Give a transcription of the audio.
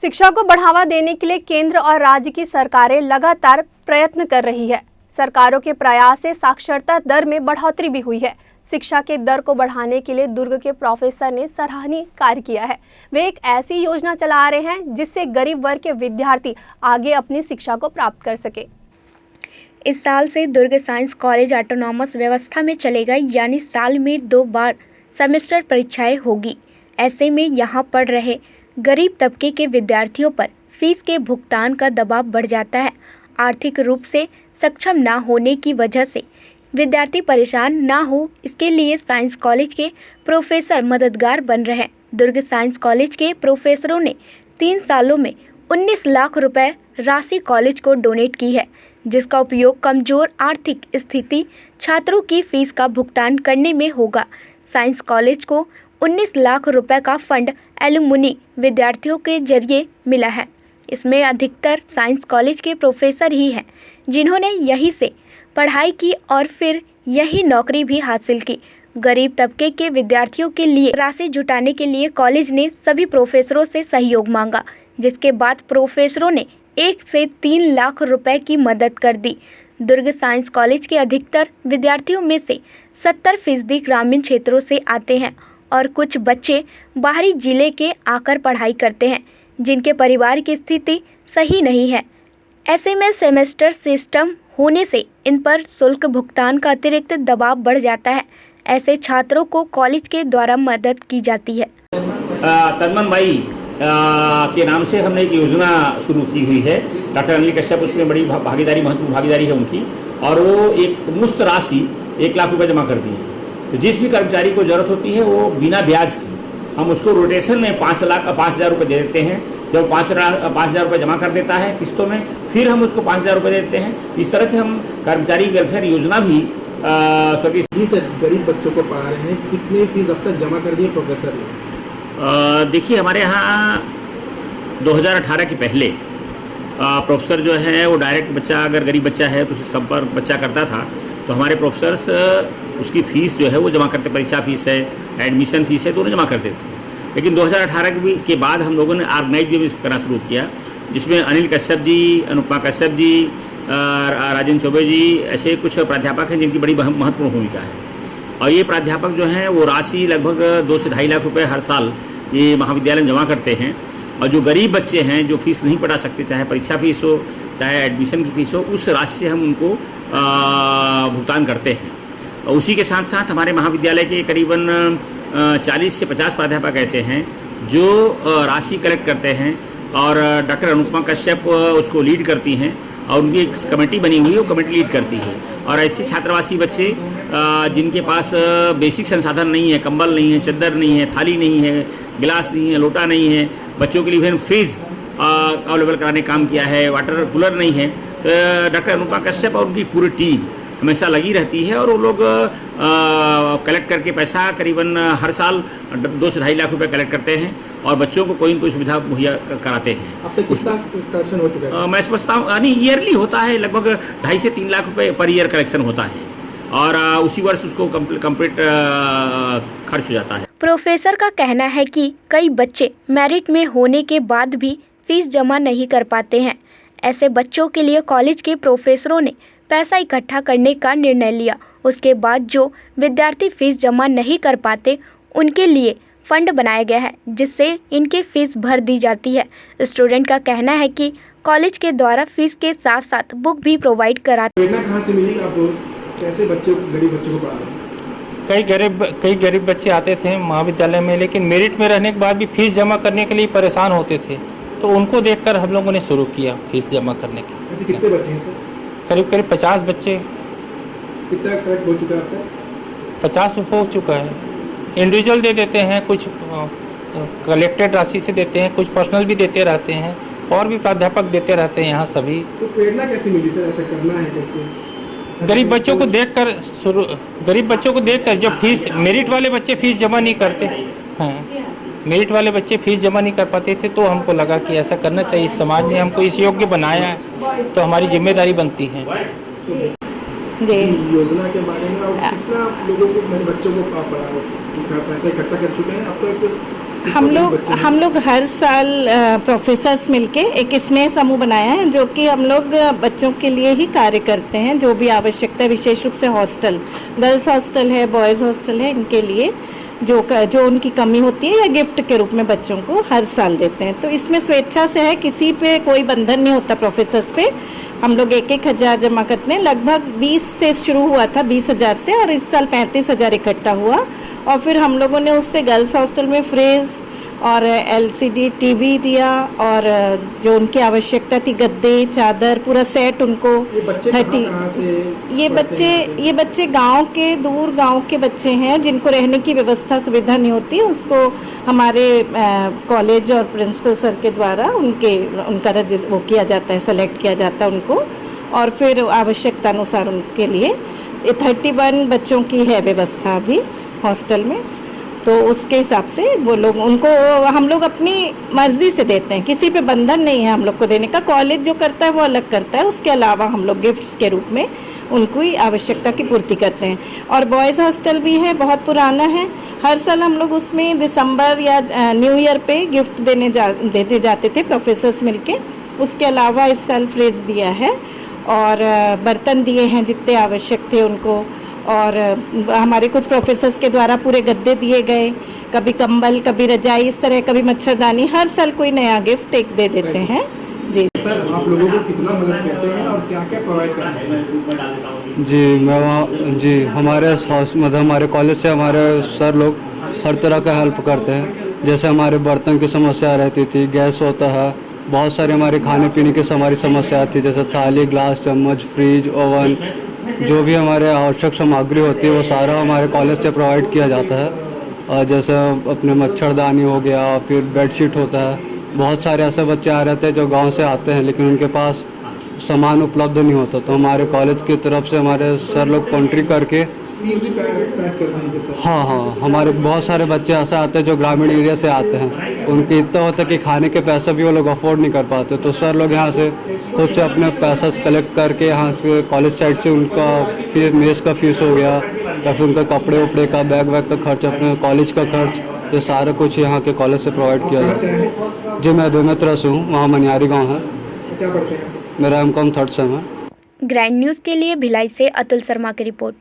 शिक्षा को बढ़ावा देने के लिए केंद्र और राज्य की सरकारें लगातार प्रयत्न कर रही है। सरकारों के प्रयास से साक्षरता दर में बढ़ोतरी भी हुई है। शिक्षा के दर को बढ़ाने के लिए दुर्ग के प्रोफेसर ने सराहनीय कार्य किया है। वे एक ऐसी योजना चला रहे हैं जिससे गरीब वर्ग के विद्यार्थी आगे अपनी शिक्षा को प्राप्त कर सके। इस साल से दुर्ग साइंस कॉलेज ऑटोनॉमस व्यवस्था में चलेगा, यानी साल में 2 बार सेमेस्टर परीक्षाएं होगी। ऐसे में यहाँ पढ़ रहे गरीब तबके के विद्यार्थियों पर फीस के भुगतान का दबाव बढ़ जाता है। आर्थिक रूप से सक्षम ना होने की वजह से विद्यार्थी परेशान ना हो, इसके लिए साइंस कॉलेज के प्रोफेसर मददगार बन रहे हैं। दुर्ग साइंस कॉलेज के प्रोफेसरों ने 3 सालों में 19 लाख रुपए राशि कॉलेज को डोनेट की है, जिसका उपयोग कमजोर आर्थिक स्थिति छात्रों की फीस का भुगतान करने में होगा। साइंस कॉलेज को 19 लाख रुपए का फंड एलुमनी विद्यार्थियों के जरिए मिला है। इसमें अधिकतर साइंस कॉलेज के प्रोफेसर ही हैं, जिन्होंने यहीं से पढ़ाई की और फिर यही नौकरी भी हासिल की। गरीब तबके के विद्यार्थियों के लिए राशि जुटाने के लिए कॉलेज ने सभी प्रोफेसरों से सहयोग मांगा, जिसके बाद प्रोफेसरों ने 1 से 3 लाख रुपए की मदद कर दी। दुर्ग साइंस कॉलेज के अधिकतर विद्यार्थियों में से 70% ग्रामीण क्षेत्रों से आते हैं और कुछ बच्चे बाहरी जिले के आकर पढ़ाई करते हैं, जिनके परिवार की स्थिति सही नहीं है। ऐसे में सेमेस्टर सिस्टम होने से इन पर शुल्क भुगतान का अतिरिक्त दबाव बढ़ जाता है। ऐसे छात्रों को कॉलेज के द्वारा मदद की जाती है। तन्मन भाई के नाम से हमने एक योजना शुरू की हुई है। डॉक्टर अनिल कश्यप उसमें बड़ी महत्वपूर्ण भागीदारी है उनकी, और वो एक मुफ्त राशि 1 लाख रुपए जमा कर दी है। तो जिस भी कर्मचारी को जरूरत होती है वो बिना ब्याज की हम उसको रोटेशन में 5,000 रुपये दे देते हैं। जब 5,000 रुपये जमा कर देता है किस्तों में, फिर हम उसको 5,000 रुपये देते हैं। इस तरह से हम कर्मचारी वेलफेयर योजना भी जी सर, गरीब बच्चों को पढ़ा रहे हैं। कितनी फीस अब तक जमा कर दी है प्रोफेसर ने? देखिए, हमारे यहाँ 2018 के पहले प्रोफेसर जो है वो डायरेक्ट बच्चा, अगर गरीब बच्चा है तो संपर्क बच्चा करता था, तो हमारे प्रोफेसर्स उसकी फ़ीस जो है वो जमा करते। परीक्षा फ़ीस है, एडमिशन फ़ीस है, दोनों जमा करते थे। लेकिन 2018 के बाद हम लोगों ने ऑर्गेनाइज भी करना शुरू किया, जिसमें अनिल कश्यप जी, अनुपमा कश्यप जी, राजेंद्र चौबे जी, ऐसे कुछ प्राध्यापक हैं जिनकी बड़ी महत्वपूर्ण भूमिका है। और ये प्राध्यापक जो हैं वो राशि लगभग 2 से 2.5 लाख रुपए हर साल ये महाविद्यालय में जमा करते हैं। और जो गरीब बच्चे हैं, जो फीस नहीं पढ़ा सकते, चाहे परीक्षा फ़ीस हो चाहे एडमिशन की फ़ीस हो, उस राशि से हम उनको भुगतान करते हैं। और उसी के साथ साथ हमारे महाविद्यालय के करीबन 40 से 50 प्राध्यापक ऐसे हैं जो राशि कलेक्ट करते हैं, और डॉक्टर अनुपमा कश्यप उसको लीड करती हैं, और उनकी एक कमेटी बनी हुई है, वो कमेटी लीड करती है। और ऐसे छात्रावासी बच्चे जिनके पास बेसिक संसाधन नहीं है, कंबल नहीं है, चद्दर नहीं है, थाली नहीं है, गिलास नहीं है, लोटा नहीं है, बच्चों के लिए इवन फ्रिज अवेलेबल कराने काम किया है, वाटर कूलर नहीं है, तो डॉक्टर अनुपमा कश्यप और उनकी पूरी टीम हमेशा लगी रहती है। और वो लोग कलेक्ट करके पैसा करीबन हर साल 2 से 2.5 लाख रुपए कलेक्ट करते हैं और बच्चों को कोई न कोई सुविधा मुहैया कराते हैं। अब तक कितना कलेक्शन हो चुका है? मैं समझता हूँ यानी ईयरली होता है, लगभग 2.5 से 3 लाख रुपए पर ईयर कलेक्शन होता है, और उसी वर्ष उसको कंप्लीट खर्च हो जाता है। प्रोफेसर का कहना है कि कई बच्चे मेरिट में होने के बाद भी फीस जमा नहीं कर पाते हैं। ऐसे बच्चों के लिए कॉलेज के प्रोफेसरों ने पैसा इकट्ठा करने का निर्णय लिया। उसके बाद जो विद्यार्थी फीस जमा नहीं कर पाते, उनके लिए फंड बनाया गया है, जिससे इनकी फीस भर दी जाती है। स्टूडेंट का कहना है कि कॉलेज के द्वारा फीस के साथ साथ बुक भी प्रोवाइड कराते। प्रेरणा कहाँ से मिली? आप कैसे गरीब बच्चों को पढ़ा रहे हैं? कई गरीब बच्चे आते थे महाविद्यालय में, लेकिन मेरिट में रहने के बाद भी फीस जमा करने के लिए परेशान होते थे, तो उनको देखकर हम लोगों ने शुरू किया फीस जमा करने की। ऐसे कितने बच्चे हैं सर? करीब 50 बच्चे। कितना कलेक्ट हो चुका है आपका? 50 हो चुका है। इंडिविजुअल दे देते हैं, कुछ कलेक्टेड राशि से देते हैं, कुछ पर्सनल भी देते रहते हैं, और भी प्राध्यापक देते रहते हैं यहाँ सभी। तो प्रेरणा कैसे मिली सर ऐसा करना है करके? गरीब बच्चों को देखकर जब फीस, मेरिट वाले बच्चे फीस जमा नहीं करते हैं, मेरिट वाले बच्चे फीस जमा नहीं कर पाते थे, तो हमको लगा कि ऐसा करना चाहिए। समाज ने हमको इस योग्य बनाया है, तो हमारी जिम्मेदारी बनती है। जी, योजना के बारे में और कितना लोगों को, मेरे बच्चों को पैसा इकट्ठा कर चुके हैं अब तक? हम लोग हर साल प्रोफेसर्स मिलके एक स्नेह समूह बनाया है जो कि हम लोग बच्चों के लिए ही कार्य करते हैं। जो भी आवश्यकता है, विशेष रूप से हॉस्टल, गर्ल्स हॉस्टल है, बॉयज़ हॉस्टल है, इनके लिए जो उनकी कमी होती है या गिफ्ट के रूप में बच्चों को हर साल देते हैं। तो इसमें स्वेच्छा से है, किसी पे कोई बंधन नहीं होता प्रोफेसर्स पे। हम लोग 1,000 जमा करते हैं। लगभग 20 से शुरू हुआ था, 20,000 से, और इस साल 35,000 इकट्ठा हुआ। और फिर हम लोगों ने उससे गर्ल्स हॉस्टल में फ्रिज और LCD TV दिया, और जो उनकी आवश्यकता थी, गद्दे, चादर, पूरा सेट उनको। ये बच्चे कहाँ से? ये बच्चे गांव के, दूर गांव के बच्चे हैं जिनको रहने की व्यवस्था सुविधा नहीं होती। उसको हमारे कॉलेज और प्रिंसिपल सर के द्वारा उनका वो किया जाता है, सेलेक्ट किया जाता है उनको, और फिर आवश्यकता अनुसार उनके लिए 31 बच्चों की है व्यवस्था अभी हॉस्टल में। तो उसके हिसाब से वो लोग, उनको हम लोग अपनी मर्ज़ी से देते हैं, किसी पे बंधन नहीं है हम लोग को देने का। कॉलेज जो करता है वो अलग करता है, उसके अलावा हम लोग गिफ्ट्स के रूप में उनको आवश्यकता की पूर्ति करते हैं। और बॉयज़ हॉस्टल भी है, बहुत पुराना है। हर साल हम लोग उसमें दिसंबर या न्यू ईयर पे गिफ्ट देते जाते थे प्रोफेसर्स मिलके। उसके अलावा इस साल फ्रिज दिया है और बर्तन दिए हैं जितने आवश्यक थे उनको। और हमारे कुछ प्रोफेसर्स के द्वारा पूरे गद्दे दिए गए, कभी कंबल, कभी रजाई, इस तरह, कभी मच्छरदानी। हर साल कोई नया गिफ्ट एक दे देते हैं। जी सर, आप लोगों को कितना मदद करते हैं और क्या क्या प्रोवाइड करते हैं? जी हमारे कॉलेज से हमारे सर लोग हर तरह का हेल्प करते हैं। जैसे हमारे बर्तन की समस्या रहती थी, गैस होता है, बहुत सारी हमारे खाने पीने की हमारी समस्या आती है, जैसे थाली, ग्लास, चम्मच, फ्रिज, ओवन, जो भी हमारे आवश्यक सामग्री होती है वो सारा हमारे कॉलेज से प्रोवाइड किया जाता है। और जैसे अपने मच्छरदानी हो गया, फिर बेडशीट होता है। बहुत सारे ऐसे बच्चे आ रहते हैं जो गांव से आते हैं लेकिन उनके पास सामान उपलब्ध नहीं होता, तो हमारे कॉलेज की तरफ से हमारे सर लोग कॉन्ट्री करके फीस भी पैक कर देंगे सर? हाँ, हमारे बहुत सारे बच्चे ऐसे आते हैं जो ग्रामीण एरिया से आते हैं, उनके इतना होता है कि खाने के पैसे भी वो लोग अफोर्ड नहीं कर पाते, तो सर लोग यहाँ से खुद से अपने पैसा कलेक्ट करके यहाँ से कॉलेज साइड से उनका फिर मेस का फीस हो गया या फिर उनका कपड़े उपड़े का, बैग वैग का खर्च, अपने कॉलेज का खर्च, ये सारा कुछ यहाँ के कॉलेज से प्रोवाइड किया जाता है। जी, मैं बेमेतरा से हूँ, वहाँ मनियारी गाँव है। क्या पढ़ते हैं? मेरा M.Com 3rd सेम है। ग्रैंड न्यूज़ के लिए भिलाई से अतुल शर्मा की रिपोर्ट।